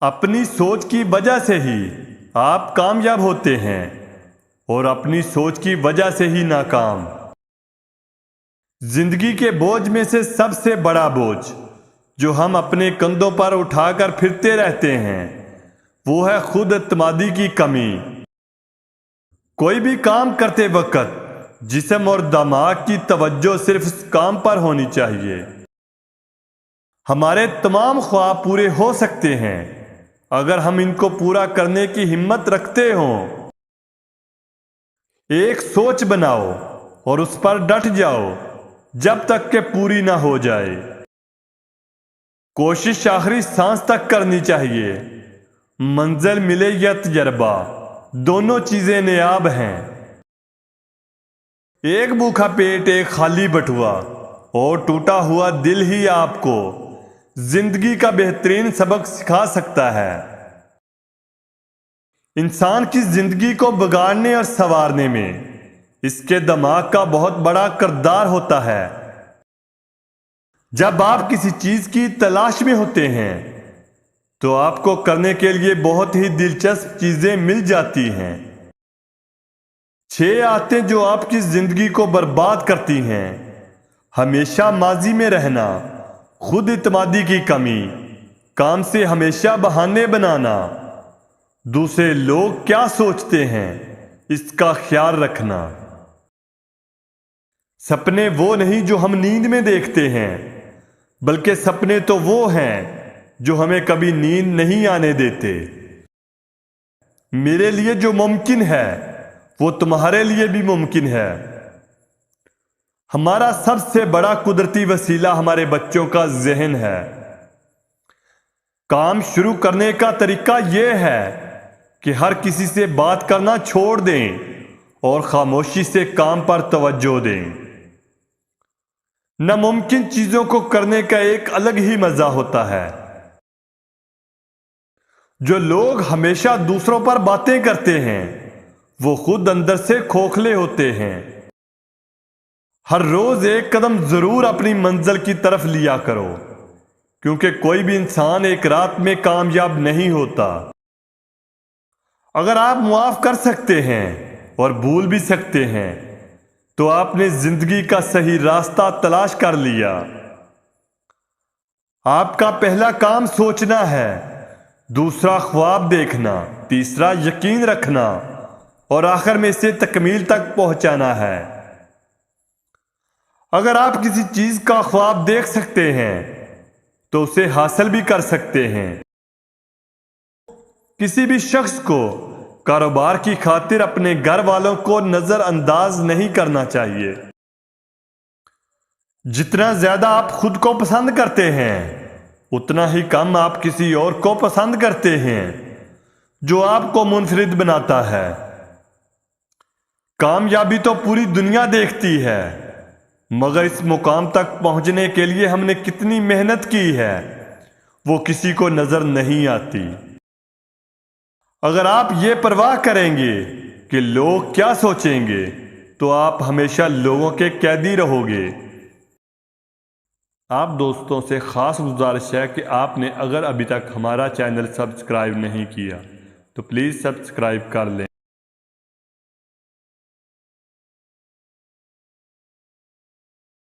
اپنی سوچ کی وجہ سے ہی آپ کامیاب ہوتے ہیں اور اپنی سوچ کی وجہ سے ہی ناکام۔ زندگی کے بوجھ میں سے سب سے بڑا بوجھ جو ہم اپنے کندھوں پر اٹھا کر پھرتے رہتے ہیں وہ ہے خود اعتمادی کی کمی۔ کوئی بھی کام کرتے وقت جسم اور دماغ کی توجہ صرف اس کام پر ہونی چاہیے۔ ہمارے تمام خواب پورے ہو سکتے ہیں اگر ہم ان کو پورا کرنے کی ہمت رکھتے ہوں۔ ایک سوچ بناؤ اور اس پر ڈٹ جاؤ جب تک کہ پوری نہ ہو جائے۔ کوشش آخری سانس تک کرنی چاہیے۔ منزل ملے یا تجربہ، دونوں چیزیں نایاب ہیں۔ ایک بھوکا پیٹ، ایک خالی بٹوا اور ٹوٹا ہوا دل ہی آپ کو زندگی کا بہترین سبق سکھا سکتا ہے۔ انسان کی زندگی کو بگاڑنے اور سنوارنے میں اس کے دماغ کا بہت بڑا کردار ہوتا ہے۔ جب آپ کسی چیز کی تلاش میں ہوتے ہیں تو آپ کو کرنے کے لیے بہت ہی دلچسپ چیزیں مل جاتی ہیں۔ 6 عادتیں جو آپ کی زندگی کو برباد کرتی ہیں: ہمیشہ ماضی میں رہنا، خود اعتمادی کی کمی، کام سے ہمیشہ بہانے بنانا، دوسرے لوگ کیا سوچتے ہیں اس کا خیال رکھنا۔ سپنے وہ نہیں جو ہم نیند میں دیکھتے ہیں، بلکہ سپنے تو وہ ہیں جو ہمیں کبھی نیند نہیں آنے دیتے۔ میرے لیے جو ممکن ہے وہ تمہارے لیے بھی ممکن ہے۔ ہمارا سب سے بڑا قدرتی وسیلہ ہمارے بچوں کا ذہن ہے۔ کام شروع کرنے کا طریقہ یہ ہے کہ ہر کسی سے بات کرنا چھوڑ دیں اور خاموشی سے کام پر توجہ دیں۔ ناممکن چیزوں کو کرنے کا ایک الگ ہی مزہ ہوتا ہے۔ جو لوگ ہمیشہ دوسروں پر باتیں کرتے ہیں وہ خود اندر سے کھوکھلے ہوتے ہیں۔ ہر روز ایک قدم ضرور اپنی منزل کی طرف لیا کرو، کیونکہ کوئی بھی انسان ایک رات میں کامیاب نہیں ہوتا۔ اگر آپ معاف کر سکتے ہیں اور بھول بھی سکتے ہیں تو آپ نے زندگی کا صحیح راستہ تلاش کر لیا۔ آپ کا پہلا کام سوچنا ہے، دوسرا خواب دیکھنا، تیسرا یقین رکھنا اور آخر میں اسے تکمیل تک پہنچانا ہے۔ اگر آپ کسی چیز کا خواب دیکھ سکتے ہیں تو اسے حاصل بھی کر سکتے ہیں۔ کسی بھی شخص کو کاروبار کی خاطر اپنے گھر والوں کو نظر انداز نہیں کرنا چاہیے۔ جتنا زیادہ آپ خود کو پسند کرتے ہیں اتنا ہی کم آپ کسی اور کو پسند کرتے ہیں جو آپ کو منفرد بناتا ہے۔ کامیابی تو پوری دنیا دیکھتی ہے، مگر اس مقام تک پہنچنے کے لیے ہم نے کتنی محنت کی ہے وہ کسی کو نظر نہیں آتی۔ اگر آپ یہ پرواہ کریں گے کہ لوگ کیا سوچیں گے تو آپ ہمیشہ لوگوں کے قیدی رہو گے۔ آپ دوستوں سے خاص گزارش ہے کہ آپ نے اگر ابھی تک ہمارا چینل سبسکرائب نہیں کیا تو پلیز سبسکرائب کر لیں۔